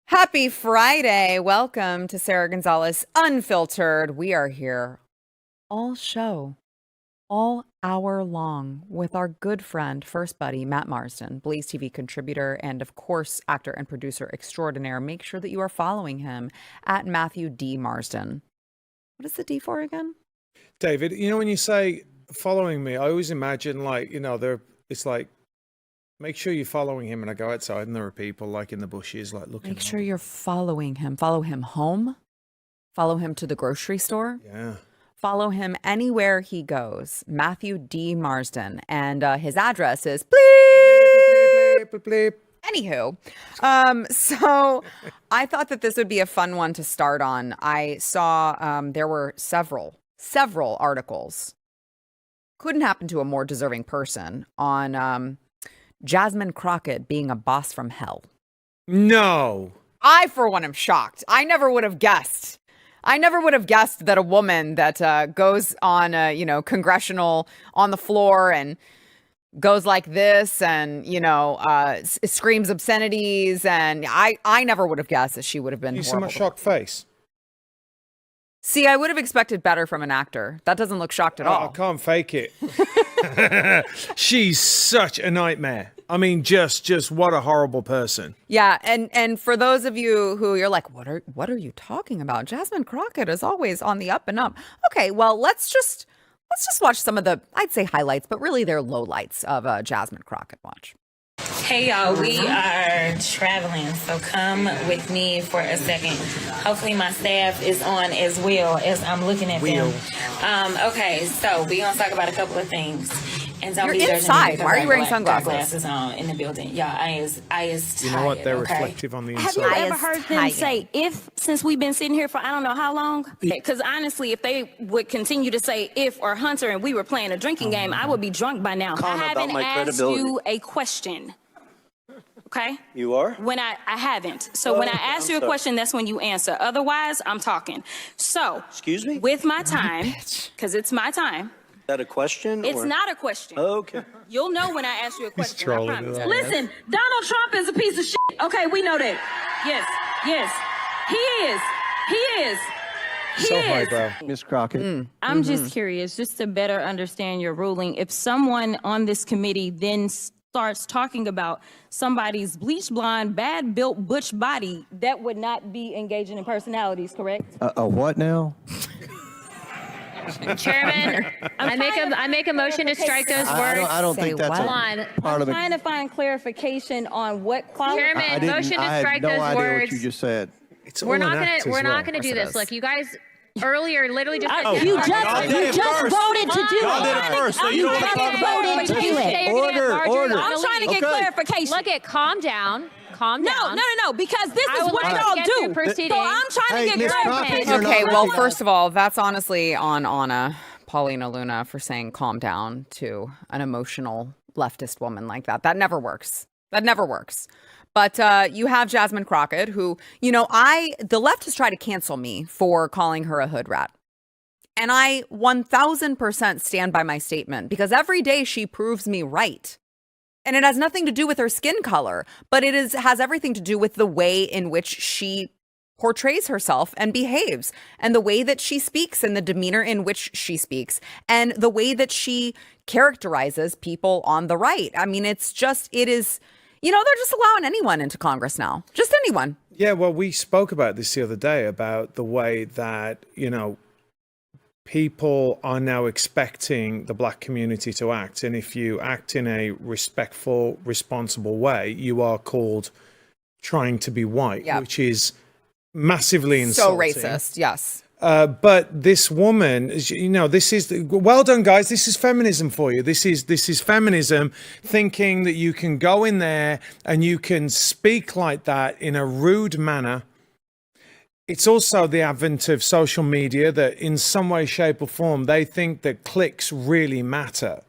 Happy Friday. Welcome to Sara Gonzales Unfiltered. We are here all show, all hour long with our good friend, first buddy, Matt Marsden, Blaze TV contributor, and of course, actor and producer extraordinaire. Make sure that you are following him at Matthew D. Marsden. What is the D for again? David, you know, when you say following me, I always imagine it's like, make sure you're following him, and I go outside and there are people like in the bushes, like looking. Make sure you're following him. Follow him home. Follow him to the grocery store. Yeah. Follow him anywhere he goes. Matthew D. Marsden. And his address is bleep, bleep, bleep, bleep. Anywho, so I thought that this would be a fun one to start on. I saw there were several articles. Couldn't happen to a more deserving person on Jasmine Crockett being a boss from hell. No. I, for one, am shocked. I never would have guessed that a woman that goes on, congressional on the floor and goes like this and, screams obscenities. And I never would have guessed that she would have been You see horrible. my shocked face? See, I would have expected better from an actor. That doesn't look shocked at all. I can't fake it. She's such a nightmare. I mean, just what a horrible person. Yeah, and for those of you who you're like, what are you talking about? Jasmine Crockett is always on the up and up. Okay, well, let's just watch some of the, I'd say highlights, but really they're lowlights of Jasmine Crockett. Watch. Hey y'all, we are traveling, so come with me for a second. Hopefully my staff is on as well as I'm looking at them. Okay, so we're gonna talk about a couple of things. And don't You're be judging me inside. because Why are you I wearing got sunglasses? Glasses on in the building. Yeah, I is tired. You know what? They're okay? reflective on the Have inside. you ever heard them say if, since we've been sitting here for I don't know how long? Because honestly, if they would continue to say if or Hunter and we were playing a drinking game, I would be drunk by now. I haven't asked you a question. Okay? You are? When I haven't. So when I ask you a question, that's when you answer. Otherwise, I'm talking. So. Excuse me? With my time, because it's my time. Is that a question? It's not a question. Okay. You'll know when I ask you a question. He's trolling I promise. it. Listen, Donald Trump is a piece of shit. Okay, we know that. Yes. He is. So highbrow. Miss Crockett. I'm just curious, just to better understand your ruling. If someone on this committee then starts talking about somebody's bleach blonde, bad built butch body, that would not be engaging in personalities, correct? A what now? Chairman, I make a motion to strike those words. I don't think that's what? a part of it. Trying to find clarification on what quality. Chairman, motion to strike those I had no idea words. what you just said. It's We're all not an act gonna as well. do Yes, it this. is. Look, you guys earlier literally just said You Y'all did it just first. voted to do Y'all did it it. first, so you don't want to talk about voted to do it. Order. I'm trying to get clarification. Look at calm down. No, because this is what I y'all will do. proceeding. So I'm trying to Hey, get Miss Crockett, clarification. you're not Okay, well, right. first of all, that's honestly on Anna Paulina Luna for saying calm down to an emotional leftist woman like that. That never works. But you have Jasmine Crockett, who, the left has tried to cancel me for calling her a hood rat. And I 1000% stand by my statement because every day she proves me right. And it has nothing to do with her skin color, but has everything to do with the way in which she portrays herself and behaves, and the way that she speaks and the demeanor in which she speaks, and the way that she characterizes people on the right. I mean, they're just allowing anyone into Congress now. Just anyone. Yeah, well, we spoke about this the other day about the way that, people are now expecting the black community to act. And if you act in a respectful, responsible way, you are called trying to be white, which is massively insulting. So racist, yes. But this woman, this is well done, guys. This is feminism for you. This is feminism thinking that you can go in there and you can speak like that in a rude manner. It's also the advent of social media that in some way, shape or form, they think that clicks really matter.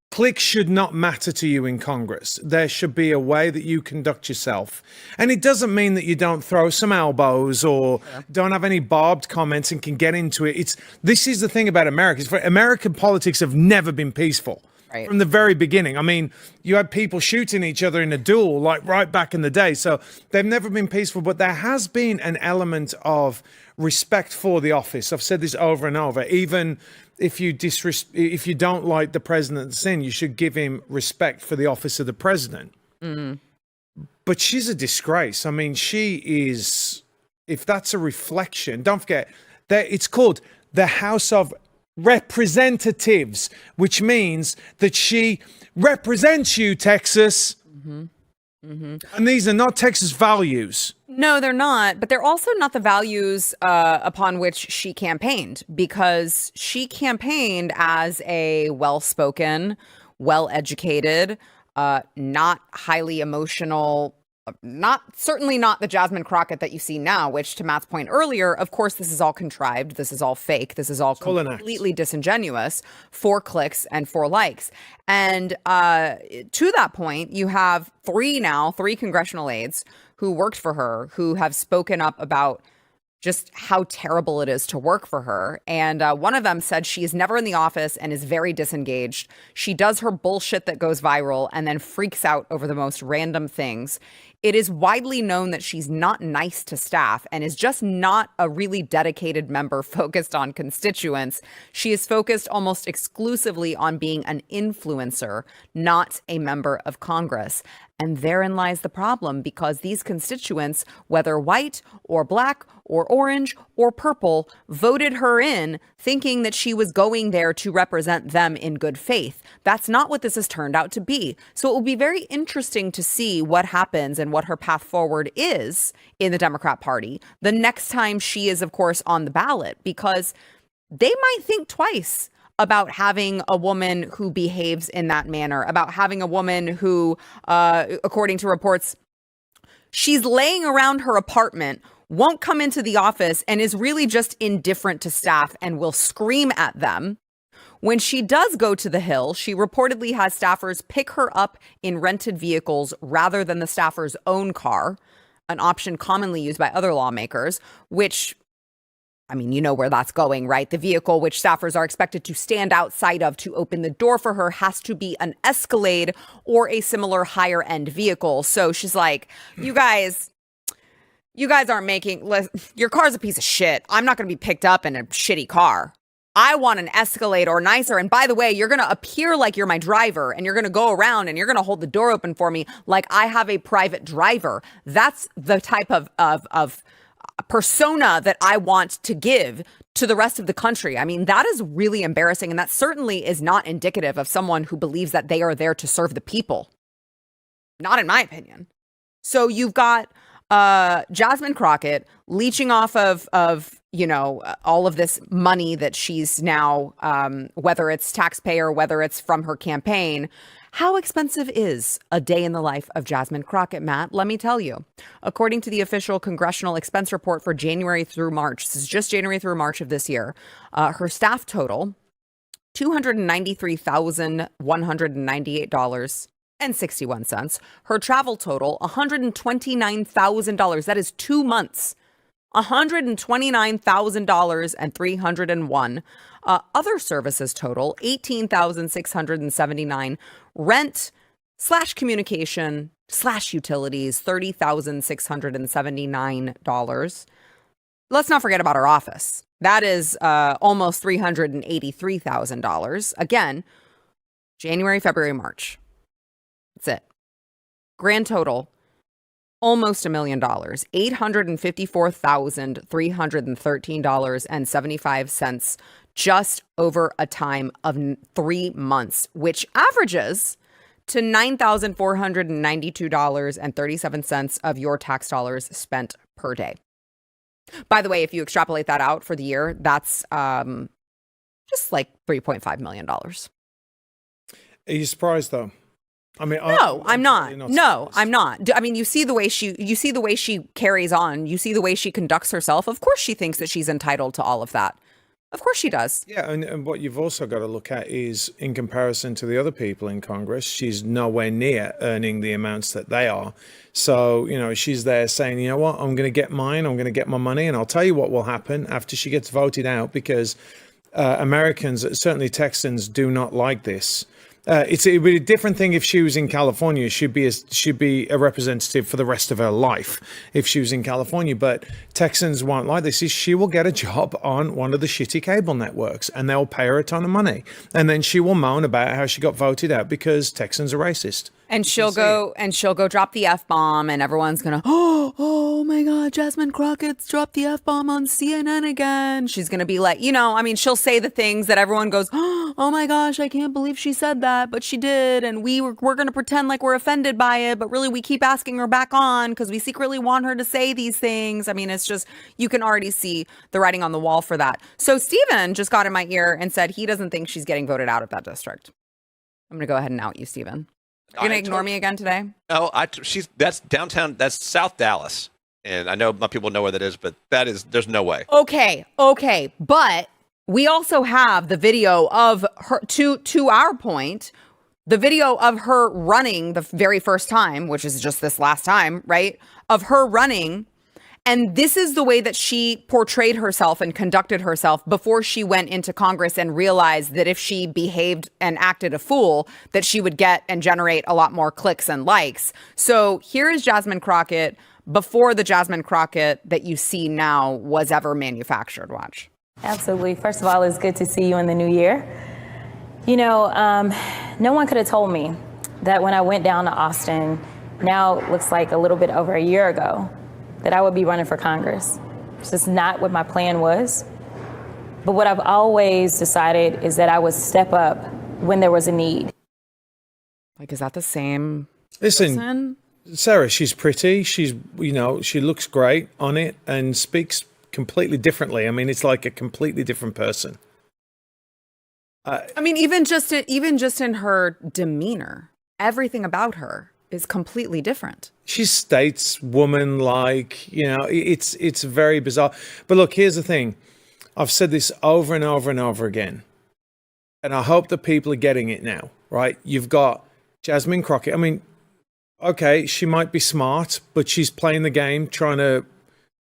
Clicks should not matter to you in Congress. There should be a way that you conduct yourself. And it doesn't mean that you don't throw some elbows or don't have any barbed comments and can get into it. This is the thing about America. American politics have never been peaceful. Right. From the very beginning. I mean, you had people shooting each other in a duel like right back in the day. So they've never been peaceful, but there has been an element of respect for the office. I've said this over and over. Even if you don't like the president's sin, you should give him respect for the office of the president. But she's a disgrace. I mean, she is, if that's a reflection, don't forget that it's called the House of Representatives, which means that she represents you, Texas. And these are not Texas values. No, they're not. But they're also not the values upon which she campaigned, because she campaigned as a well-spoken, well-educated, not highly emotional, certainly not the Jasmine Crockett that you see now, which, to Matt's point earlier, of course, this is all contrived. This is all fake. This is all completely disingenuous for clicks and for likes. And to that point, you have three congressional aides who worked for her, who have spoken up about just how terrible it is to work for her. And one of them said she is never in the office and is very disengaged. She does her bullshit that goes viral and then freaks out over the most random things. It is widely known that she's not nice to staff and is just not a really dedicated member focused on constituents. She is focused almost exclusively on being an influencer, not a member of Congress. And therein lies the problem, because these constituents, whether white or black or orange or purple, voted her in thinking that she was going there to represent them in good faith. That's not what this has turned out to be. So it will be very interesting to see what happens and what her path forward is in the Democrat Party the next time she is, of course, on the ballot, because they might think twice about having a woman who behaves in that manner, about having a woman who, according to reports, she's laying around her apartment, won't come into the office, and is really just indifferent to staff and will scream at them. When she does go to the Hill, she reportedly has staffers pick her up in rented vehicles rather than the staffer's own car, an option commonly used by other lawmakers, which, I mean, you know where that's going, right? The vehicle which staffers are expected to stand outside of to open the door for her has to be an Escalade or a similar higher end vehicle. So she's like, you guys aren't making, your car's a piece of shit. I'm not going to be picked up in a shitty car. I want an Escalade or nicer. And by the way, you're going to appear like you're my driver, and you're going to go around and you're going to hold the door open for me like I have a private driver. That's the type of persona that I want to give to the rest of the country. I mean, that is really embarrassing. And that certainly is not indicative of someone who believes that they are there to serve the people. Not in my opinion. So you've got Jasmine Crockett leeching off of all of this money that she's now, whether it's taxpayer, whether it's from her campaign. How expensive is a day in the life of Jasmine Crockett, Matt? Let me tell you. According to the official congressional expense report for January through March, this is just January through March of this year, her staff total, $293,198.61. Her travel total, $129,000. That is 2 months. $129,301. Other services total, $18,679. Rent / communication / utilities, $30,679. Let's not forget about her office. That is almost $383,000. Again, January, February, March. That's it. Grand total, almost $1 million, $854,313.75, just over a time of 3 months, which averages to $9,492.37 of your tax dollars spent per day. By the way, if you extrapolate that out for the year, that's just like $3.5 million. Are you surprised though? I mean, no, I'm not. No, I'm not. I mean, you see the way she carries on. You see the way she conducts herself. Of course, she thinks that she's entitled to all of that. Of course she does. Yeah, and what you've also got to look at is, in comparison to the other people in Congress, she's nowhere near earning the amounts that they are. So, she's there saying, you know what, I'm going to get mine, I'm going to get my money, and I'll tell you what will happen after she gets voted out, because Americans, certainly Texans, do not like this. It would be a different thing if she was in California. She'd be a representative for the rest of her life if she was in California. But Texans won't like this. She will get a job on one of the shitty cable networks, and they'll pay her a ton of money. And then she will moan about how she got voted out because Texans are racist. And she'll go drop the F-bomb, and everyone's gonna, oh my God, Jasmine Crockett's dropped the F-bomb on CNN again. She's gonna be like, she'll say the things that everyone goes, oh my gosh, I can't believe she said that, but she did, and we're gonna pretend like we're offended by it, but really we keep asking her back on because we secretly want her to say these things. I mean, it's just, you can already see the writing on the wall for that. So Stephen just got in my ear and said he doesn't think she's getting voted out of that district. I'm gonna go ahead and out you, Stephen. You're gonna ignore me again today? No, that's downtown. That's South Dallas, and I know my people know where that is, but there's no way. Okay, but we also have the video of her. To our point, the video of her running the very first time, which is just this last time, right? Of her running. And this is the way that she portrayed herself and conducted herself before she went into Congress and realized that if she behaved and acted a fool, that she would get and generate a lot more clicks and likes. So here is Jasmine Crockett before the Jasmine Crockett that you see now was ever manufactured. Watch. Absolutely. First of all, it's good to see you in the new year. No one could have told me that when I went down to Austin, now it looks like a little bit over a year ago, that I would be running for Congress. It's just not what my plan was. But what I've always decided is that I would step up when there was a need. Like, is that the same Listen, person? Sarah, she's pretty. She's, she looks great on it and speaks completely differently. I mean, it's like a completely different person. I mean, even just in her demeanor, everything about her is completely different. She's stateswoman-like, it's very bizarre. But look, here's the thing. I've said this over and over and over again, and I hope that people are getting it now, right? You've got Jasmine Crockett. I mean, okay, she might be smart, but she's playing the game, trying to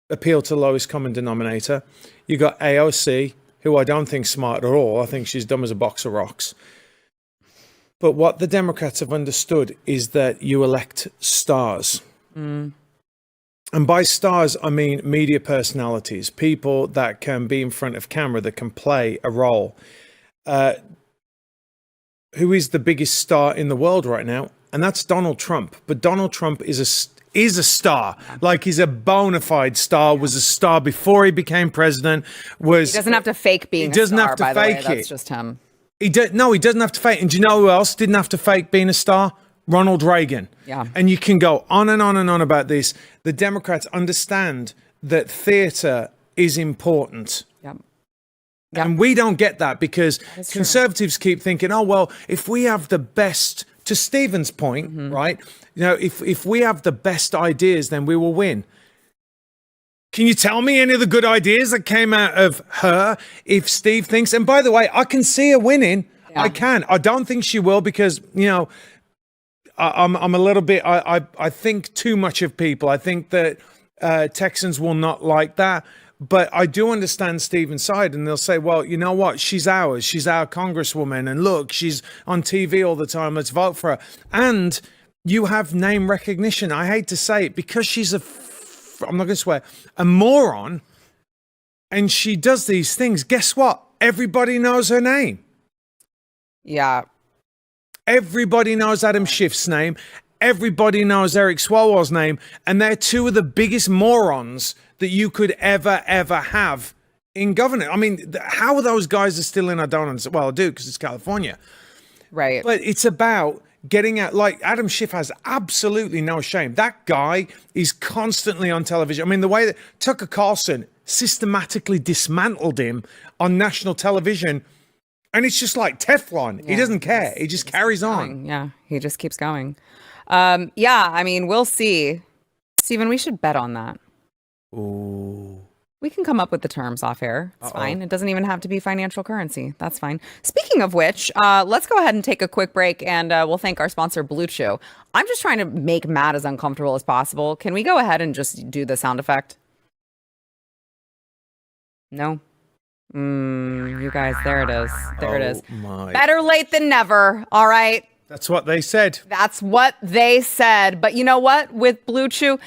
appeal to the lowest common denominator. You got AOC, who I don't think smart at all. I think she's dumb as a box of rocks. But what the Democrats have understood is that you elect stars. And by stars, I mean media personalities, people that can be in front of camera, that can play a role. Who is the biggest star in the world right now? And that's Donald Trump. But Donald Trump is a star. Like, he's a bona fide star, was a star before he became president. He doesn't have to fake being a star, by the way. That's just him. He doesn't have to fake. And do you know who else didn't have to fake being a star? Ronald Reagan. Yeah. And you can go on and on and on about this. The Democrats understand that theater is important. Yep. And we don't get that because conservatives keep thinking, oh, well, if we have the best, to Stephen's point, right? If we have the best ideas, then we will win. Can you tell me any of the good ideas that came out of her if Steve thinks? And by the way, I can see her winning. Yeah. I can. I don't think she will because, I'm a little bit, I think too much of people. I think that Texans will not like that. But I do understand Stephen's side, and they'll say, well, you know what? She's ours. She's our congresswoman. And look, she's on TV all the time. Let's vote for her. And you have name recognition. I hate to say it, because she's I'm not going to swear, a moron, and she does these things. Guess what? Everybody knows her name. Yeah. Everybody knows Adam Schiff's name. Everybody knows Eric Swalwell's name. And they're two of the biggest morons that you could ever have in government. I mean, how are those guys still in? I don't understand. Well, I do, because it's California. Right. But it's about getting out, like Adam Schiff has absolutely no shame. That guy is constantly on television. I mean, the way that Tucker Carlson systematically dismantled him on national television, and it's just like Teflon. Yeah, he doesn't care. He just carries on. Yeah, he just keeps going. Yeah, I mean, we'll see. Stephen, we should bet on that. Ooh. We can come up with the terms off air. It's fine. It doesn't even have to be financial currency. That's fine. Speaking of which, let's go ahead and take a quick break, and we'll thank our sponsor, Blue Chew. I'm just trying to make Matt as uncomfortable as possible. Can we go ahead and just do the sound effect? No? You guys, there it is. There it is. My. Better late than never. All right. That's what they said. That's what they said. But you know what? With Blue Chew,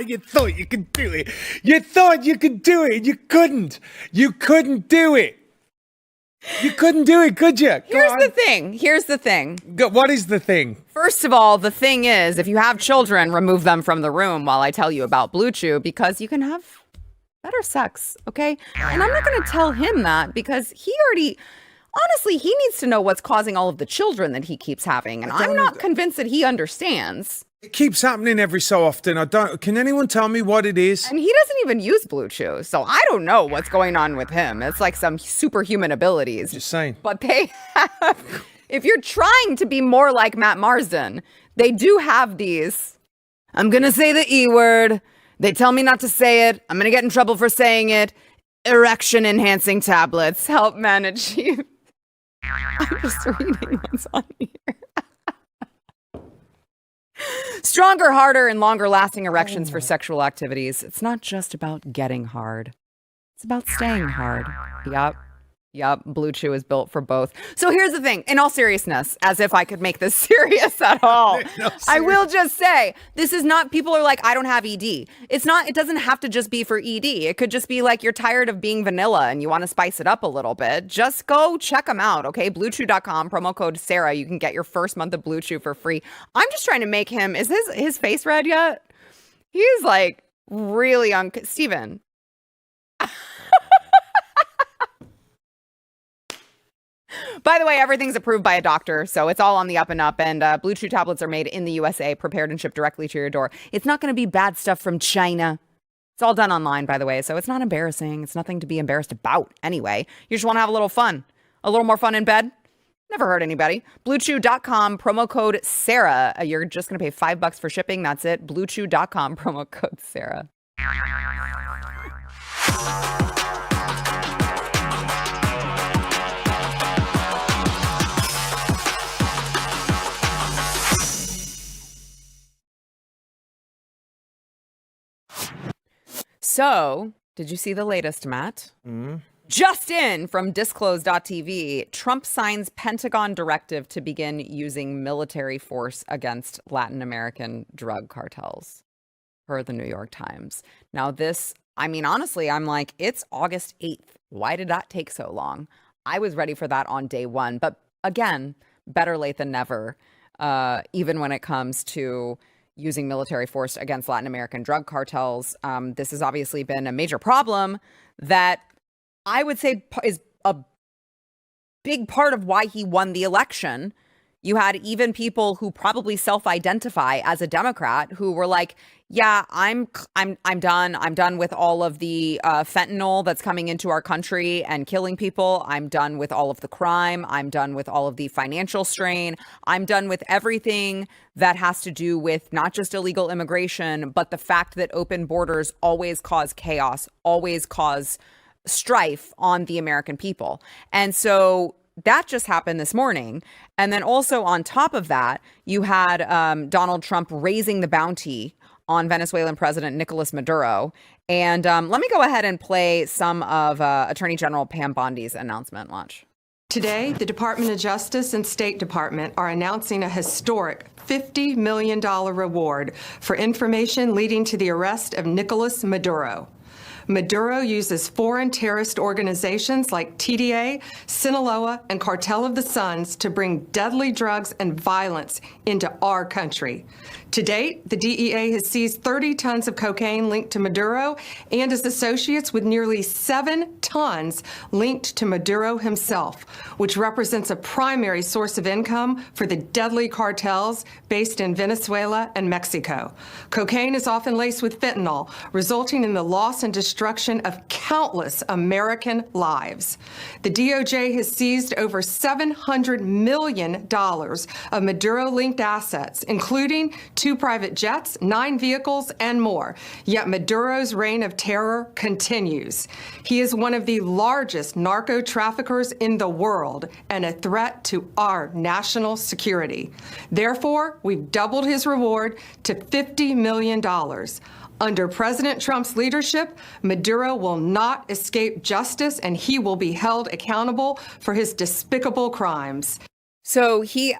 You thought you could do it. You thought you could do it. You couldn't. You couldn't do it. You couldn't do it, could you? Here's the thing. What is the thing? First of all, the thing is, if you have children, remove them from the room while I tell you about Blue Chew, because you can have better sex, okay? And I'm not going to tell him that because honestly, he needs to know what's causing all of the children that he keeps having. And I'm not convinced that he understands. It keeps happening every so often. Can anyone tell me what it is? And he doesn't even use Blue Chew, so I don't know what's going on with him. It's like some superhuman abilities. Just saying. But they have, if you're trying to be more like Matt Marsden, they do have these. I'm going to say the E word. They tell me not to say it. I'm going to get in trouble for saying it. Erection enhancing tablets help men achieve. I'm just reading what's on here. Stronger, harder, and longer lasting erections for sexual activities. It's not just about getting hard. It's about staying hard. Yup. Blue Chew is built for both. So here's the thing. In all seriousness, as if I could make this serious at all, I will just say, this is not, people are like, I don't have ED. It's not, it doesn't have to just be for ED. It could just be like you're tired of being vanilla and you want to spice it up a little bit. Just go check them out, okay? BlueChew.com, promo code Sarah. You can get your first month of Blue Chew for free. I'm just trying to make him, is his face red yet? He's like really Steven. By the way, everything's approved by a doctor, so it's all on the up and up. And Blue Chew tablets are made in the USA, prepared and shipped directly to your door. It's not going to be bad stuff from China. It's all done online, by the way, so it's not embarrassing. It's nothing to be embarrassed about anyway. You just want to have a little fun. A little more fun in bed? Never hurt anybody. BlueChew.com, promo code Sarah. You're just going to pay $5 for shipping. That's it. BlueChew.com, promo code Sarah. So, did you see the latest, Matt? Just in from disclose.tv, Trump signs Pentagon directive to begin using military force against Latin American drug cartels, per the New York Times. Now this, I mean, honestly, I'm like, it's August 8th. Why did that take so long? I was ready for that on day one. But again, better late than never, even when it comes to using military force against Latin American drug cartels. This has obviously been a major problem that I would say is a big part of why he won the election. You had even people who probably self-identify as a Democrat who were like, yeah, I'm done. I'm done with all of the fentanyl that's coming into our country and killing people. I'm done with all of the crime. I'm done with all of the financial strain. I'm done with everything that has to do with not just illegal immigration, but the fact that open borders always cause chaos, always cause strife on the American people. And so that just happened this morning. And then also on top of that, you had Donald Trump raising the bounty on Venezuelan President Nicolas Maduro. And let me go ahead and play some of Attorney General Pam Bondi's announcement. Watch. Today, the Department of Justice and State Department are announcing a historic $50 million reward for information leading to the arrest of Nicolas Maduro. Maduro uses foreign terrorist organizations like TDA, Sinaloa, and Cartel of the Suns to bring deadly drugs and violence into our country. To date, the DEA has seized 30 tons of cocaine linked to Maduro and his associates, with nearly 7 tons linked to Maduro himself, which represents a primary source of income for the deadly cartels based in Venezuela and Mexico. Cocaine is often laced with fentanyl, resulting in the loss and destruction destruction of countless American lives. The DOJ has seized over $700 million of Maduro-linked assets, including 2 private jets, 9 vehicles, and more. Yet Maduro's reign of terror continues. He is one of the largest narco traffickers in the world and a threat to our national security. Therefore, we've doubled his reward to $50 million. Under President Trump's leadership, Maduro will not escape justice, and he will be held accountable for his despicable crimes. So he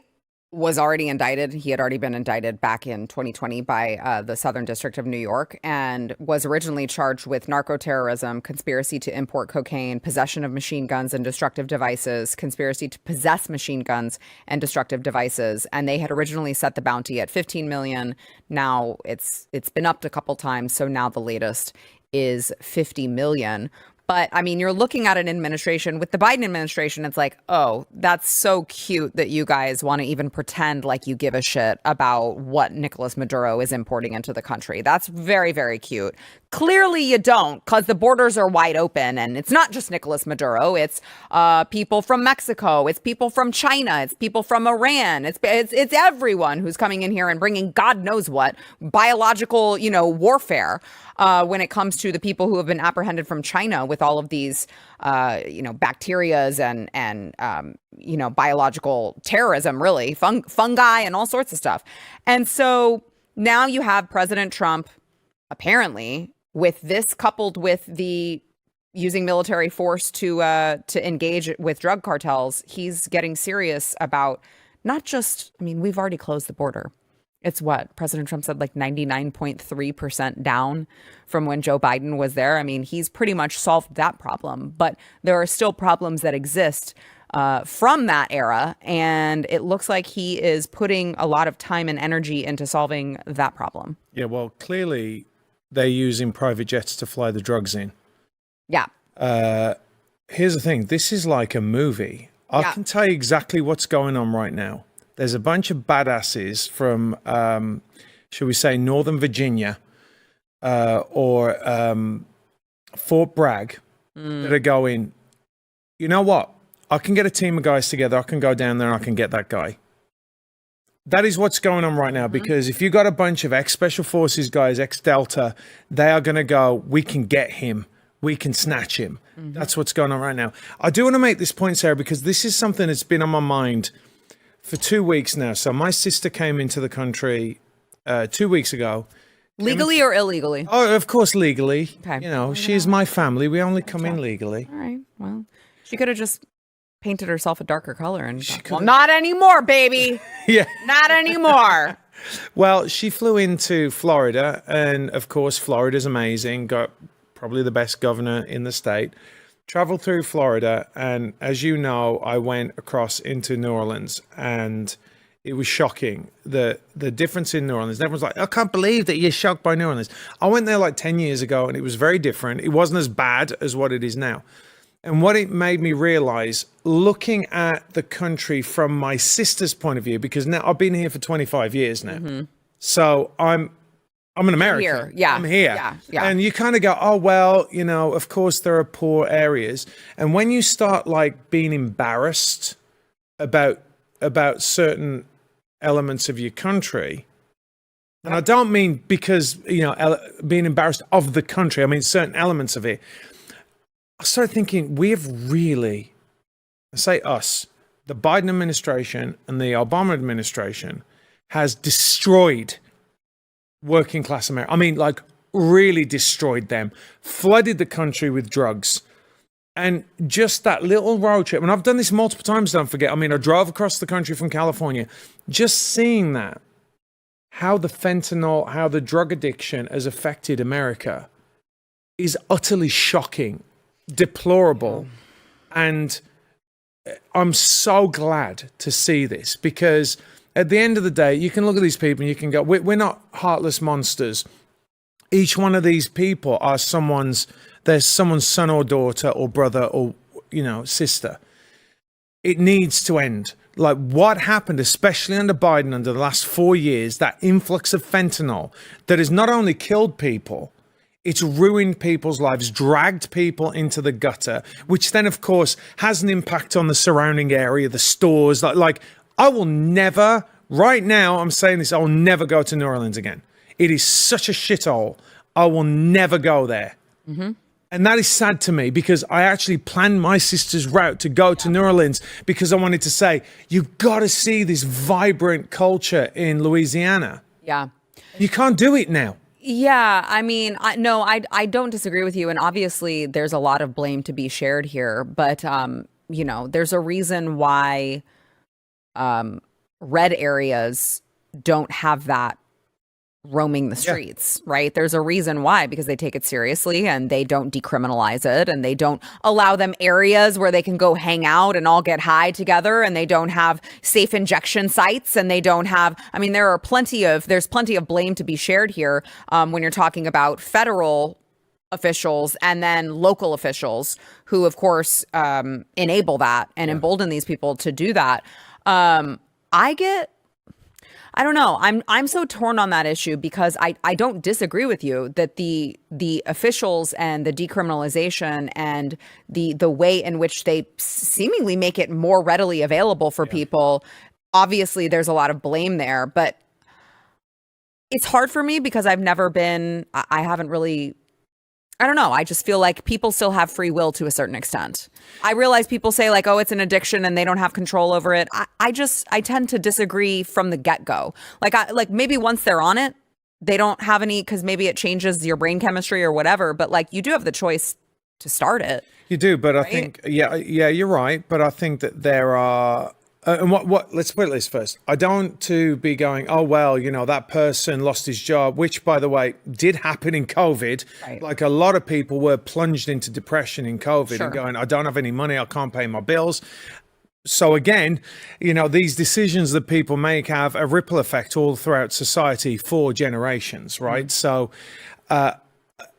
was already indicted. He had already been indicted back in 2020 by the Southern District of New York and was originally charged with narco-terrorism, conspiracy to import cocaine, possession of machine guns and destructive devices, conspiracy to possess machine guns and destructive devices. And they had originally set the bounty at 15 million. Now it's been upped a couple times. So now the latest is 50 million. But I mean, you're looking at an administration with the Biden administration. It's like, oh, that's so cute that you guys want to even pretend like you give a shit about what Nicolas Maduro is importing into the country. That's very, very cute. Clearly you don't, because the borders are wide open, and it's not just Nicolas Maduro. It's people from Mexico. It's people from China. It's people from Iran. It's everyone who's coming in here and bringing God knows what biological, warfare when it comes to the people who have been apprehended from China with all of these, bacterias and biological terrorism, really fungi and all sorts of stuff. And so now you have President Trump apparently, with this coupled with the using military force to engage with drug cartels, he's getting serious about not just, we've already closed the border. It's what President Trump said, like 99.3% down from when Joe Biden was there. He's pretty much solved that problem, but there are still problems that exist from that era. And it looks like he is putting a lot of time and energy into solving that problem. Yeah, well, clearly they're using private jets to fly the drugs in. Yeah. Here's the thing. This is like a movie. I can tell you exactly what's going on right now. There's a bunch of badasses from, should we say, Northern Virginia or Fort Bragg that are going, you know what? I can get a team of guys together. I can go down there and I can get that guy. That is what's going on right now, because if you've got a bunch of ex-Special Forces guys, ex-Delta, they are going to go, we can get him. We can snatch him. That's what's going on right now. I do want to make this point, Sarah, because this is something that's been on my mind for 2 weeks now. So my sister came into the country 2 weeks ago. Legally or illegally? Oh, of course, legally. Okay. She's my family. We only come in legally. All right. Well, she could have just painted herself a darker color and well, not anymore, baby. Yeah. Not anymore. Well, she flew into Florida, and of course, Florida's amazing. Got probably the best governor in the state. Traveled through Florida, and as you know, I went across into New Orleans, and it was shocking, the difference in New Orleans. Everyone's like, I can't believe that you're shocked by New Orleans. I went there like 10 years ago, and it was very different. It wasn't as bad as what it is now. And what it made me realize, looking at the country from my sister's point of view, because now I've been here for 25 years now. So I'm an American. Here. Yeah. I'm here. Yeah. And you kind of go, oh, well, of course there are poor areas. And when you start like being embarrassed about certain elements of your country, and I don't mean because, being embarrassed of the country, I mean certain elements of it, I started thinking, we have really, I say us, the Biden administration and the Obama administration has destroyed working class America. Like really destroyed them, flooded the country with drugs. And just that little road trip, and I've done this multiple times, don't forget. I drove across the country from California, just seeing that, how the fentanyl, how the drug addiction has affected America is utterly shocking. Deplorable. And I'm so glad to see this, because at the end of the day, you can look at these people and you can go, we're not heartless monsters. Each one of these people are there's someone's son or daughter or brother or, sister. It needs to end. Like what happened, especially under Biden, under the last 4 years, that influx of fentanyl that has not only killed people, It's ruined people's lives, dragged people into the gutter, which then, of course, has an impact on the surrounding area, the stores. Like I will never, right now, I'm saying this, I will never go to New Orleans again. It is such a shithole. I will never go there. Mm-hmm. And that is sad to me because I actually planned my sister's route to go to New Orleans because I wanted to say, you've got to see this vibrant culture in Louisiana. Yeah. You can't do it now. Yeah, I mean, I don't disagree with you. And obviously there's a lot of blame to be shared here. But, you know, there's a reason why red areas don't have that roaming the streets, right? There's a reason why, because they take it seriously and they don't decriminalize it and they don't allow them areas where they can go hang out and all get high together, and they don't have safe injection sites, and they don't have, I mean, there's plenty of blame to be shared here when you're talking about federal officials and then local officials who, of course, enable that and embolden these people to do that. I don't know. I'm so torn on that issue because I don't disagree with you that the officials and the decriminalization and the way in which they seemingly make it more readily available for people, obviously there's a lot of blame there, but it's hard for me because I haven't really, I don't know. I just feel like people still have free will to a certain extent. I realize people say like, oh, it's an addiction and they don't have control over it. I tend to disagree from the get-go. Like maybe once they're on it, they don't have any, because maybe it changes your brain chemistry or whatever. But like you do have the choice to start it. You do, but right? I think, yeah, you're right. But I think that there are, and let's put this first. I don't want to be going, oh, well, you know, that person lost his job, which, by the way, did happen in COVID. Right. Like a lot of people were plunged into depression in COVID and going, I don't have any money, I can't pay my bills. So again, you know, these decisions that people make have a ripple effect all throughout society for generations, right? So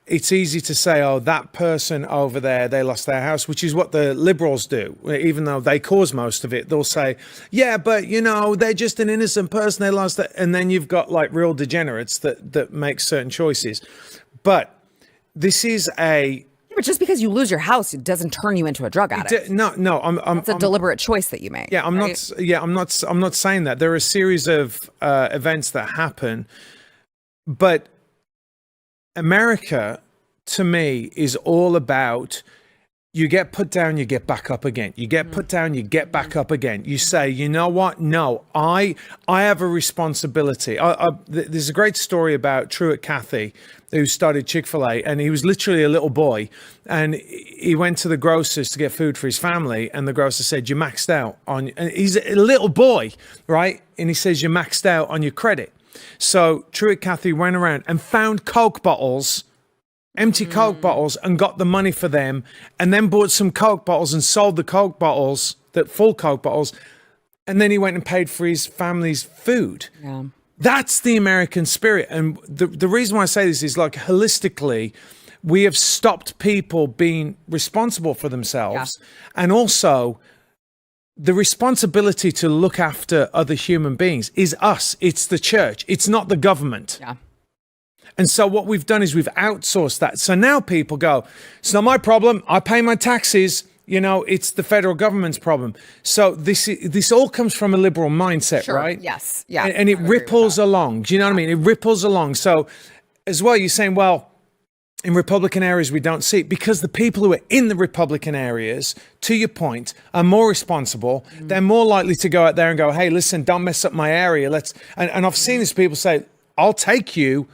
it's easy to say, oh, that person over there, they lost their house, which is what the liberals do. Even though they cause most of it, they'll say, yeah, but, you know, they're just an innocent person, they lost it. And then you've got like real degenerates that make certain choices. But this is But just because you lose your house, it doesn't turn you into a drug addict. It's a deliberate choice that you make. Yeah, I'm not saying that. There are a series of events that happen, but America, to me, is all about you get put down, you get back up again. You get put down, you get back up again. You say, you know what? No, I have a responsibility. There's a great story about Truett Cathy, who started Chick-fil-A, and he was literally a little boy, and he went to the grocer's to get food for his family, and the grocer said, you maxed out on, and he's a little boy, right? And he says, you maxed out on your credit. So Truett Cathy went around and found Coke bottles, empty Coke bottles, and got the money for them, and then bought some Coke bottles and sold the Coke bottles, the full Coke bottles, and then he went and paid for his family's food. Yeah. That's the American spirit. And the reason why I say this is like holistically, we have stopped people being responsible for themselves. Yeah. And also the responsibility to look after other human beings is us. It's the church. It's not the government. Yeah. And so what we've done is we've outsourced that. So now people go, it's not my problem. I pay my taxes. You know, it's the federal government's problem. So this all comes from a liberal mindset, right? Yes. Yeah. And it ripples along. Do you know what I mean? It ripples along. So as well, you're saying, well, in Republican areas, we don't see it because the people who are in the Republican areas, to your point, are more responsible. They're more likely to go out there and go, hey, listen, don't mess up my area. And I've seen these people say, I'll take you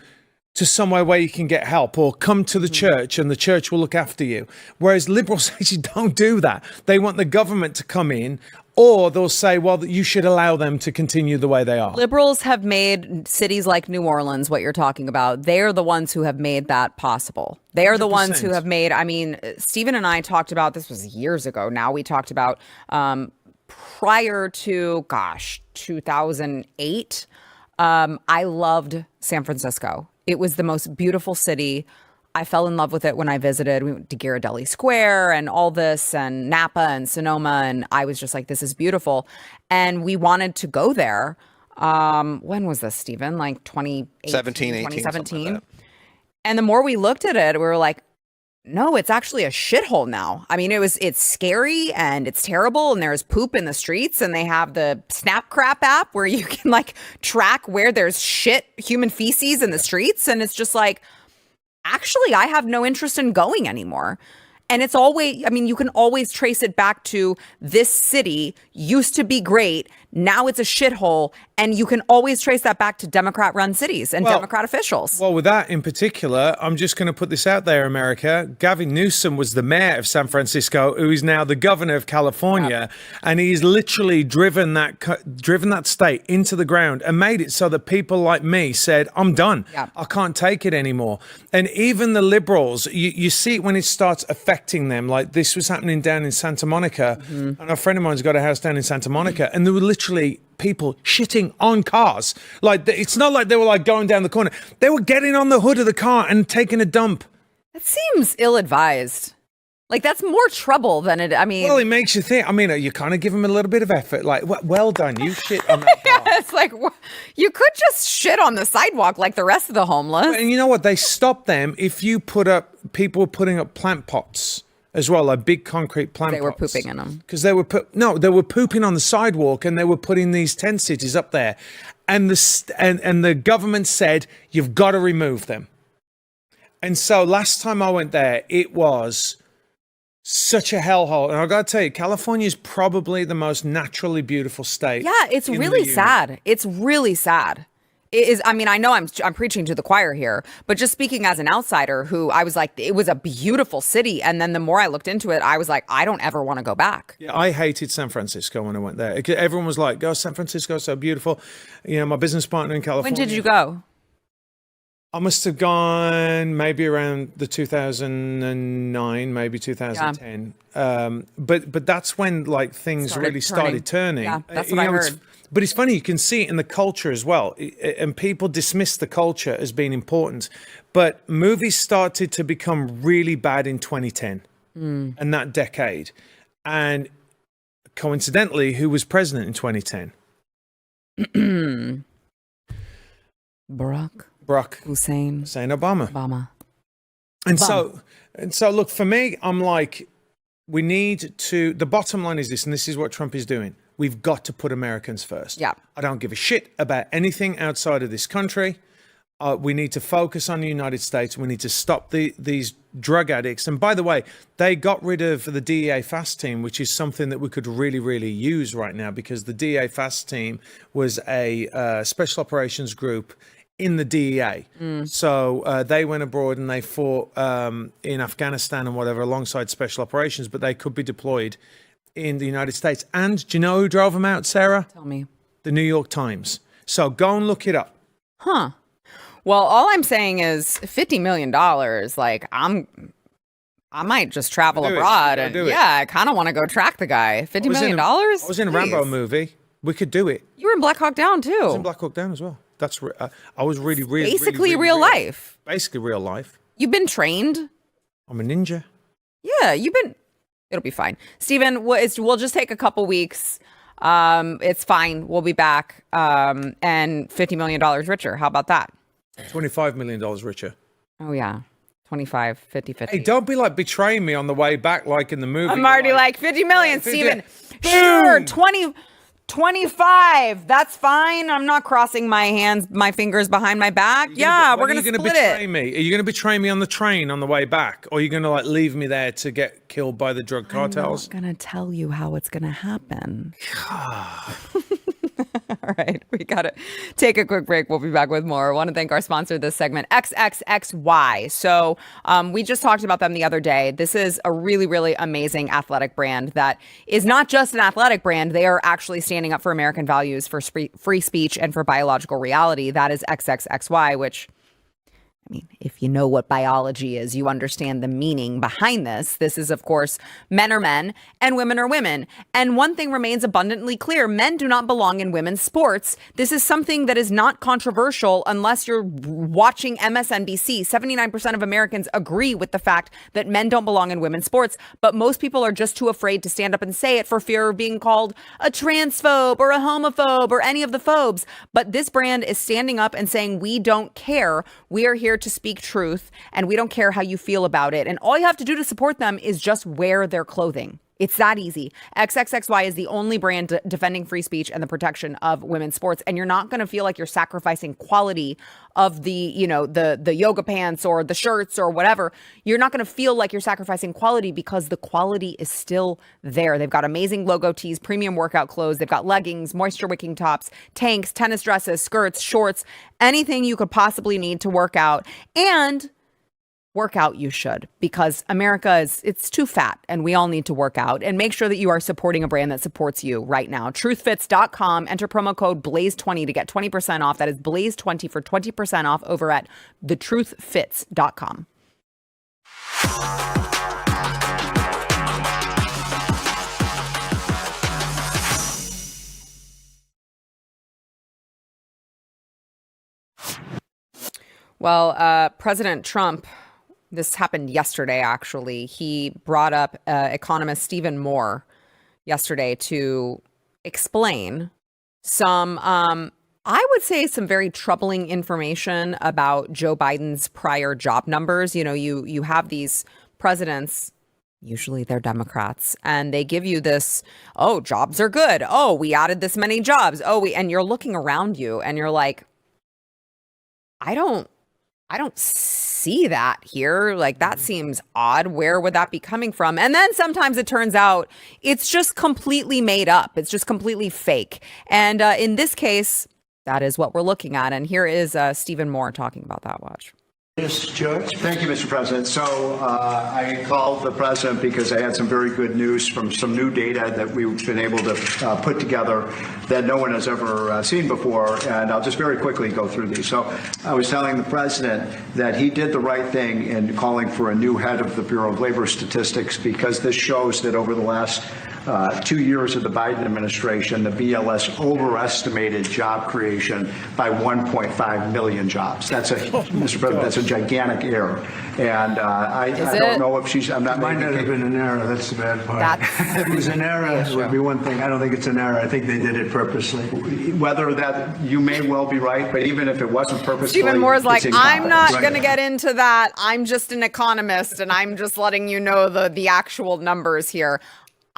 to somewhere where you can get help, or come to the church and the church will look after you. Whereas liberals actually don't do that. They want the government to come in, or they'll say, well, you should allow them to continue the way they are. Liberals have made cities like New Orleans, what you're talking about, they are the ones who have made that possible. They are the 100%. Ones who have made, I mean, Stephen and I talked about, this was years ago now, we talked about prior to, 2008, I loved San Francisco. It was the most beautiful city. I fell in love with it when I visited. We went to Ghirardelli Square and all this, and Napa and Sonoma, and I was just like, this is beautiful. And we wanted to go there. When was this, Stephen? Like 2017, 18, 2017? And the more we looked at it, we were like, no, it's actually a shithole now. I mean, it's scary and it's terrible, and there's poop in the streets, and they have the Snap Crap app where you can like track where there's shit, human feces in the streets. And it's just like, actually, I have no interest in going anymore. And it's always, I mean, you can always trace it back to this city used to be great. Now it's a shithole. And you can always trace that back to Democrat-run cities and Democrat officials. Well, with that in particular, I'm just going to put this out there, America. Gavin Newsom was the mayor of San Francisco, who is now the governor of California. Yep. And he's literally driven that state into the ground and made it so that people like me said, I'm done. Yep. I can't take it anymore. And even the liberals, you see it when it starts affecting them. Like this was happening down in Santa Monica. Mm-hmm. And a friend of mine's got a house down in Santa Monica. And there were literally people shitting on cars. Like it's not like they were like going down the corner. They were getting on the hood of the car and taking a dump. That seems ill-advised. Like that's more trouble than it. I mean, well, it makes you think. I mean, you kind of give them a little bit of effort. Like, well done, you shit on that car. Yeah, it's like you could just shit on the sidewalk like the rest of the homeless. And you know what? They stopped them if you people were putting up plant pots as well, like big concrete plant pots. They were pooping in them. Because they were pooping on the sidewalk, and they were putting these tent cities up there. And the government said, you've got to remove them. And so last time I went there, it was such a hellhole. And I got to tell you, California is probably the most naturally beautiful state. Yeah, it's really sad. It's really sad. It is. I mean, I know I'm preaching to the choir here, but just speaking as an outsider who I was like, it was a beautiful city. And then the more I looked into it, I was like, I don't ever want to go back. Yeah, I hated San Francisco when I went there. Everyone was like, go San Francisco, so beautiful. You know, my business partner in California. When did you go? I must have gone maybe around the 2009, maybe 2010. Yeah. But that's when like things started turning. Yeah, that's what I heard. But it's funny, you can see it in the culture as well. And people dismiss the culture as being important. But movies started to become really bad in 2010 and that decade. And coincidentally, who was president in 2010? Barack Hussein Obama. And so look, for me, I'm like, the bottom line is this, and this is what Trump is doing. We've got to put Americans first. Yeah. I don't give a shit about anything outside of this country. We need to focus on the United States. We need to stop these drug addicts. And by the way, they got rid of the DEA FAST team, which is something that we could really, really use right now, because the DEA FAST team was a special operations group in the DEA. So they went abroad and they fought in Afghanistan and whatever alongside special operations, but they could be deployed in the United States. And do you know who drove them out, Sarah? Tell me. The New York Times. So go and look it up. Huh. Well, all I'm saying is $50 million. Like I might just travel abroad and I kind of want to go track the guy. $50 million? I was in a Rambo movie. We could do it. You were in Black Hawk Down too. I was in Black Hawk Down as well. That's I was really basically real life. Basically real life. You've been trained. I'm a ninja. Yeah, it'll be fine. Stephen, we'll just take a couple weeks. It's fine. We'll be back. And $50 million richer. How about that? $25 million richer. Oh yeah. 25, 50, 50. Hey, don't be like betraying me on the way back like in the movie. I'm already like 50 million, Stephen. Sure, 25. That's fine. I'm not crossing my fingers behind my back. Yeah, we're going to split betray me? Are you going to betray me on the train on the way back? Or are you going to like leave me there to get killed by the drug cartels? I'm not going to tell you how it's going to happen. All right, we got to take a quick break. We'll be back with more. I want to thank our sponsor this segment, XXXY. So we just talked about them the other day. This is a really, really amazing athletic brand that is not just an athletic brand. They are actually standing up for American values, for free speech, and for biological reality. That is XXXY, which, I mean, if you know what biology is, you understand the meaning behind this. This is, of course, men are men and women are women. And one thing remains abundantly clear. Men do not belong in women's sports. This is something that is not controversial unless you're watching MSNBC. 79% of Americans agree with the fact that men don't belong in women's sports, but most people are just too afraid to stand up and say it for fear of being called a transphobe or a homophobe or any of the phobes. But this brand is standing up and saying, we don't care. We are here to speak truth, and we don't care how you feel about it. And all you have to do to support them is just wear their clothing. It's that easy. XXXY is the only brand defending free speech and the protection of women's sports. And you're not going to feel like you're sacrificing quality of the yoga pants or the shirts or whatever. You're not going to feel like you're sacrificing quality because the quality is still there. They've got amazing logo tees, premium workout clothes. They've got leggings, moisture wicking tops, tanks, tennis dresses, skirts, shorts, anything you could possibly need to work out. And work out you should, because America it's too fat and we all need to work out. And make sure that you are supporting a brand that supports you right now. Truthfits.com. Enter promo code BLAZE20 to get 20% off. That is BLAZE20 for 20% off over at thetruthfits.com. Well, President Trump, this happened yesterday, actually. He brought up economist Stephen Moore yesterday to explain some, I would say, some very troubling information about Joe Biden's prior job numbers. You know, you have these presidents, usually they're Democrats, and they give you this, oh, jobs are good. Oh, we added this many jobs. And you're looking around you and you're like, I don't see that here. Like, that seems odd. Where would that be coming from? And then sometimes it turns out it's just completely made up. It's just completely fake. And in this case, that is what we're looking at. And here is Stephen Moore talking about that. Watch. Yes, Judge. Thank you, Mr. President. So I called the president because I had some very good news from some new data that we've been able to put together that no one has ever seen before. And I'll just very quickly go through these. So I was telling the president that he did the right thing in calling for a new head of the Bureau of Labor Statistics, because this shows that over the last 2 years of the Biden administration, the BLS overestimated job creation by 1.5 million jobs. That's Mr. President, that's a gigantic error. And I don't know if she's, I'm not Might making not have been an error. That's the bad part. If it was an error, it would be one thing. I don't think it's an error. I think they did it purposely. Whether that, you may well be right, but even if it wasn't purposefully, Stephen Moore is like, I'm not Right. going to get into that. I'm just an economist, and I'm just letting you know the actual numbers here.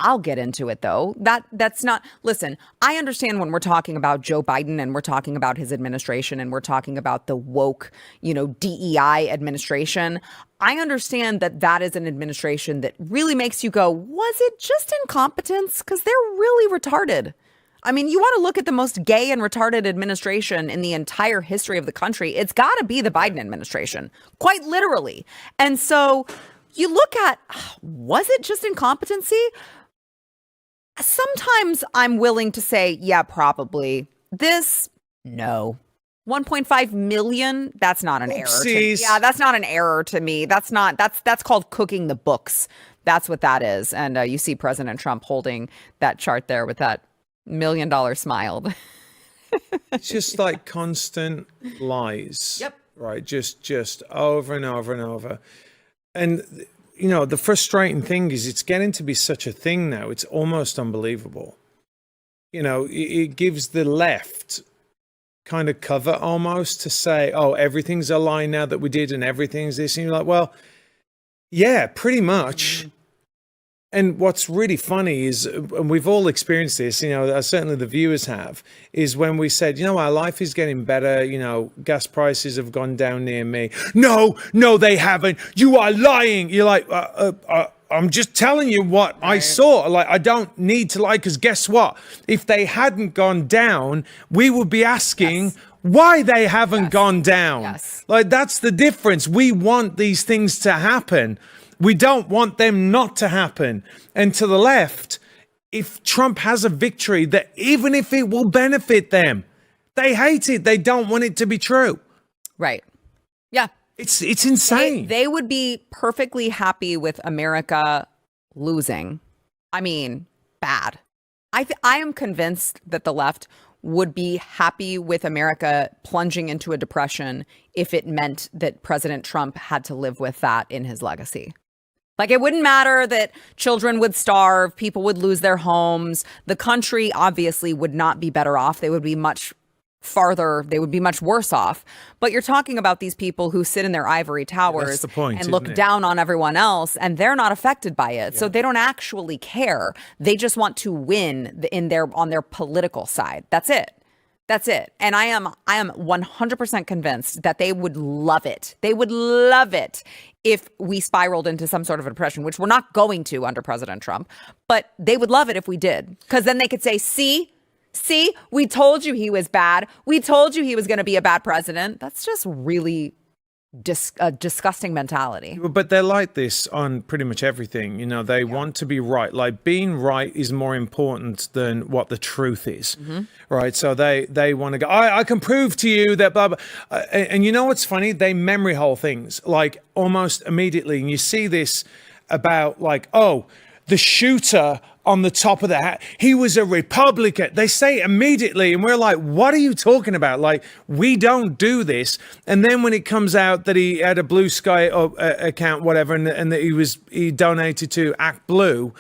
I'll get into it, though. That's not, listen, I understand when we're talking about Joe Biden and we're talking about his administration and we're talking about the woke, DEI administration. I understand that is an administration that really makes you go, was it just incompetence? Because they're really retarded. I mean, you want to look at the most gay and retarded administration in the entire history of the country. It's got to be the Biden administration, quite literally. And so you look at, was it just incompetency? Sometimes I'm willing to say, yeah, probably. This, no. 1.5 million, that's not an error. Yeah, that's not an error to me. That's called cooking the books. That's what that is. And you see President Trump holding that chart there with that $1 million smile. It's just like constant lies. Yep. Right. Just over and over and over. And the frustrating thing is it's getting to be such a thing now. It's almost unbelievable. It gives the left kind of cover almost to say, oh, everything's a lie now that we did and everything's this. And you're like, well, yeah, pretty much. And what's really funny is, and we've all experienced this, certainly the viewers have, is when we said, our life is getting better, gas prices have gone down near me. No, they haven't. You are lying. You're like, I'm just telling you what I saw. Like, I don't need to lie, because guess what? If they hadn't gone down, we would be asking why they haven't gone down. Yes. Like, that's the difference. We want these things to happen. We don't want them not to happen. And to the left, if Trump has a victory, that even if it will benefit them, they hate it. They don't want it to be true. Right. Yeah. It's insane. They would be perfectly happy with America losing. I mean, bad. I am convinced that the left would be happy with America plunging into a depression if it meant that President Trump had to live with that in his legacy. Like, it wouldn't matter that children would starve, people would lose their homes. The country obviously would not be better off. They would be much farther, they would be much worse off. But you're talking about these people who sit in their ivory towers That's the point, and look isn't it? down on everyone else, and they're not affected by it. So they don't actually care. They just want to win on their political side. That's it. That's it. And I am 100% convinced that they would love it. They would love it if we spiraled into some sort of a depression, which we're not going to under President Trump. But they would love it if we did, because then they could say, see, we told you he was bad. We told you he was going to be a bad president. That's just really a disgusting mentality. But they're like this on pretty much everything. You know, they want to be right. Like, being right is more important than what the truth is. Right. So they want to go, I can prove to you that blah, blah. And you know what's funny? They memory hole things like almost immediately. And you see this about like, oh, the shooter on the top of the hat, he was a Republican. They say immediately, and we're like, what are you talking about? Like, we don't do this. And then when it comes out that he had a Blue Sky account, whatever, and that he donated to Act Blue,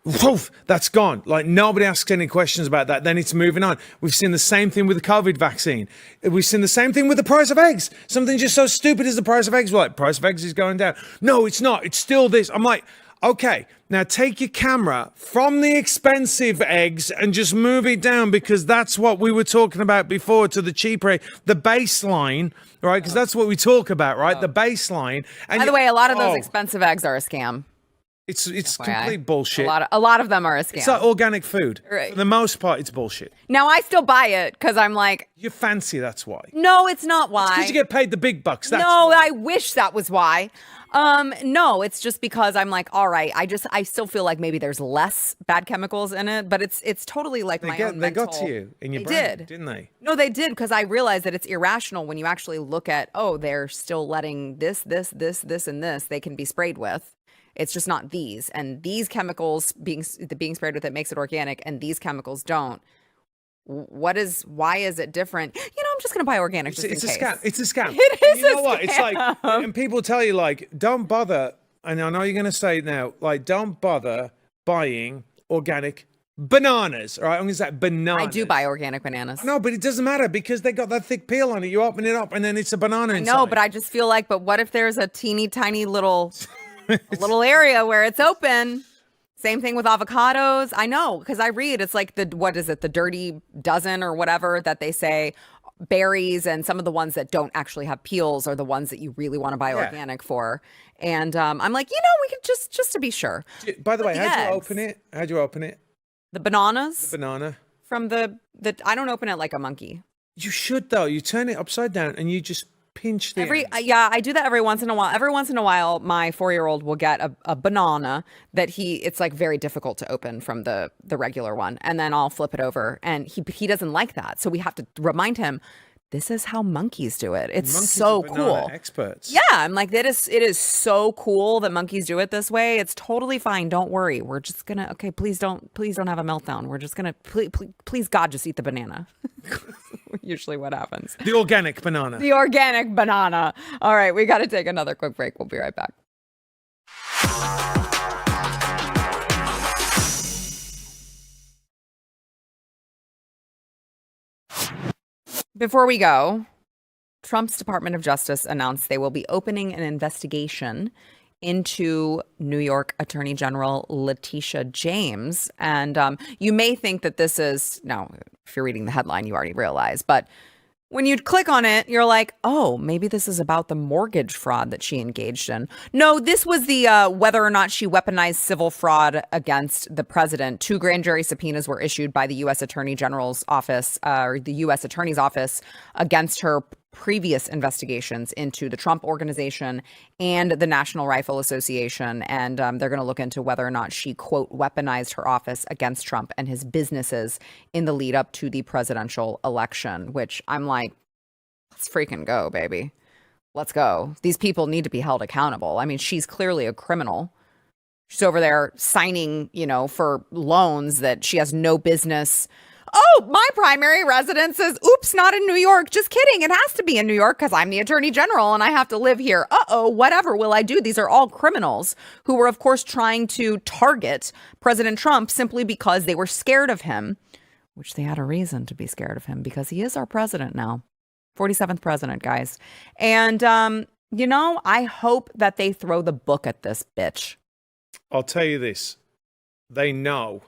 woof, that's gone. Like, nobody asks any questions about that. Then it's moving on. We've seen the same thing with the COVID vaccine. We've seen the same thing with the price of eggs. Something just so stupid as the price of eggs. We're like, price of eggs is going down. No, it's not. It's still this. I'm like, okay, now take your camera from the expensive eggs and just move it down, because that's what we were talking about before, to the cheaper egg, the baseline, right? Because that's what we talk about, right? The baseline. And By the way, a lot of those expensive eggs are a scam. It's FYI. complete bullshit. A lot of them are a scam. It's like organic food. Right. For the most part, it's bullshit. Now, I still buy it because I'm like, You're fancy, that's why. no, it's not why. Because you get paid the big bucks. That's No, why. I wish that was why. No, it's just because I'm like, all right, I still feel like maybe there's less bad chemicals in it, but it's totally like my own They got mental. to you in your They brain, did. didn't they? No, they did, because I realized that it's irrational when you actually look at, oh, they're still letting this, and this they can be sprayed with. It's just not these. And these chemicals being sprayed with it makes it organic, and these chemicals don't. Why is it different? You know, I'm just going to buy organic just in It's a case. scam. It's a scam. It is You know a what? It's like, scam. and people tell you, like, don't bother. And I know you're going to say now, like, don't bother buying organic bananas. All right, I'm going to say bananas. I do buy organic bananas. No, but it doesn't matter, because they got that thick peel on it. You open it up, and then it's a banana inside. No, but I just feel like, but what if there's a teeny tiny little area where it's open? Same thing with avocados. I know, because I read, it's like the dirty dozen or whatever that they say berries, and some of the ones that don't actually have peels are the ones that you really want to buy organic for. And I'm like, we could just to be sure. By the way, how'd eggs. you open it? How'd you open it? The bananas The banana. from the I don't open it like a monkey. You should, though. You turn it upside down and you just pinch the ends. I do that every once in a while. Every once in a while, my 4-year-old will get a banana that it's like very difficult to open from the regular one, and then I'll flip it over, and he doesn't like that, so we have to remind him, this is how monkeys do it. It's Monkeys so are banana cool. experts. Yeah, I'm like, it is so cool that monkeys do it this way. It's totally fine. Don't worry. We're just gonna please don't have a meltdown. We're just gonna please God, just eat the banana. Usually what happens. The organic banana. The organic banana. All right, we got to take another quick break. We'll be right back. Before we go, Trump's Department of Justice announced they will be opening an investigation into New York Attorney General Letitia James. And you may think that this is, now, if you're reading the headline, you already realize, but when you click on it, you're like, oh, maybe this is about the mortgage fraud that she engaged in. No, this was the whether or not she weaponized civil fraud against the president. 2 grand jury subpoenas were issued by the U.S. Attorney General's office, or the U.S. Attorney's office, against her previous investigations into the Trump Organization and the National Rifle Association. And they're going to look into whether or not she, quote, weaponized her office against Trump and his businesses in the lead up to the presidential election, which I'm like, let's freaking go, baby. Let's go. These people need to be held accountable. I mean, she's clearly a criminal. She's over there signing, for loans that she has no business. Oh, my primary residence is, oops, not in New York. Just kidding. It has to be in New York because I'm the attorney general and I have to live here. Whatever will I do? These are all criminals who were, of course, trying to target President Trump simply because they were scared of him which they had a reason to be scared of him because he is our president now. 47th president, guys. And, I hope that they throw the book at this bitch. I'll tell you this. They know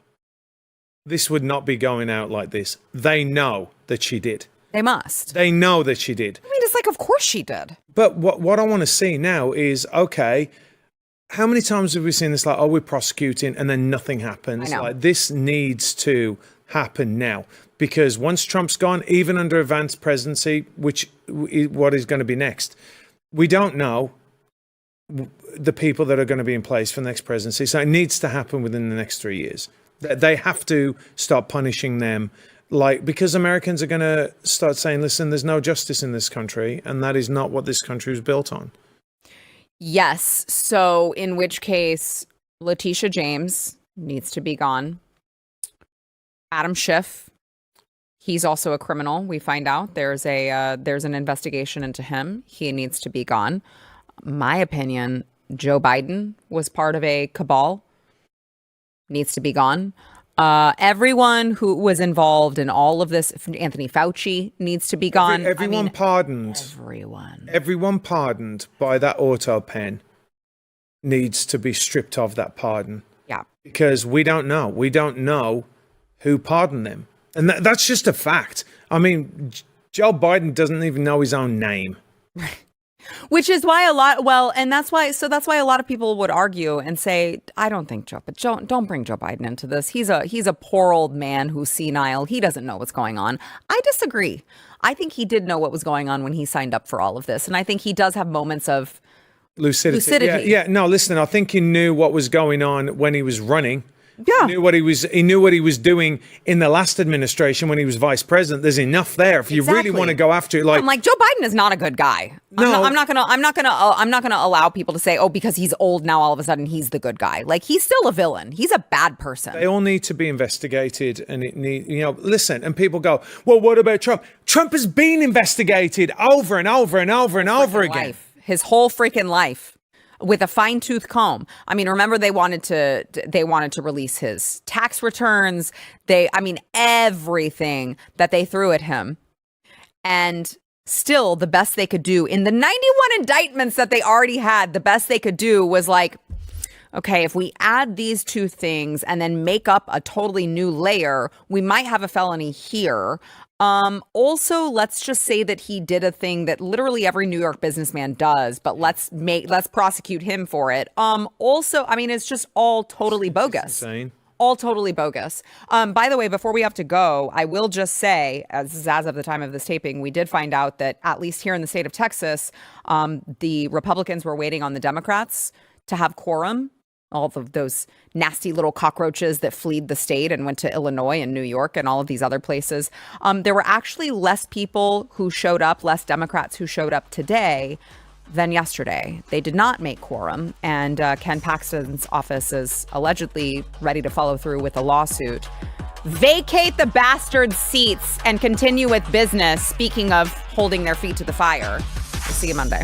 this would not be going out like this. They know that she did. They must. They know that she did. I mean, it's like, of course she did. But what I want to see now is, okay, how many times have we seen this? Like, we're prosecuting and then nothing happens. I know. Like, this needs to happen now. Because once Trump's gone, even under a Vance presidency, what is going to be next? We don't know the people that are going to be in place for the next presidency. So it needs to happen within the next 3 years. They have to start punishing them. Because Americans are going to start saying, listen, there's no justice in this country. And that is not what this country was built on. Yes. So in which case, Letitia James needs to be gone. Adam Schiff. He's also a criminal. We find out there's an investigation into him. He needs to be gone. My opinion, Joe Biden was part of a cabal. Needs to be gone. Everyone who was involved in all of this, Anthony Fauci needs to be gone. Everyone pardoned. Everyone pardoned by that auto pen needs to be stripped of that pardon. Yeah. Because we don't know. We don't know who pardoned them. And that's just a fact. I mean, Joe Biden doesn't even know his own name. Which is why that's why a lot of people would argue and say, I don't think don't bring Joe Biden into this. He's a poor old man who's senile. He doesn't know what's going on. I disagree. I think he did know what was going on when he signed up for all of this. And I think he does have moments of lucidity. Yeah. No, listen, I think he knew what was going on when he was running. Yeah. He knew what he was doing in the last administration when he was vice president. There's enough there if you really want to go after it. I'm like, Joe Biden is not a good guy. No. I'm not gonna allow people to say, oh, because he's old now all of a sudden he's the good guy. Like, he's still a villain. He's a bad person. They all need to be investigated, and listen. And people go, well, what about Trump? Trump has been investigated over and over and over and over again. His whole freaking life. With a fine-tooth comb. I mean, remember they wanted to release his tax returns. Everything that they threw at him. And still, the best they could do in the 91 indictments that they already had, the best they could do was like, okay, if we add these two things and then make up a totally new layer, we might have a felony here. Also, let's just say that he did a thing that literally every New York businessman does, but let's prosecute him for it. Also, I mean, it's just all totally bogus. Insane. All totally bogus. By the way, before we have to go, I will just say, as of the time of this taping, we did find out that at least here in the state of Texas, the Republicans were waiting on the Democrats to have quorum. All of those nasty little cockroaches that fled the state and went to Illinois and New York and all of these other places. There were actually less people who showed up, less Democrats who showed up today than yesterday. They did not make quorum. And Ken Paxton's office is allegedly ready to follow through with a lawsuit. Vacate the bastard seats and continue with business. Speaking of holding their feet to the fire. We'll see you Monday.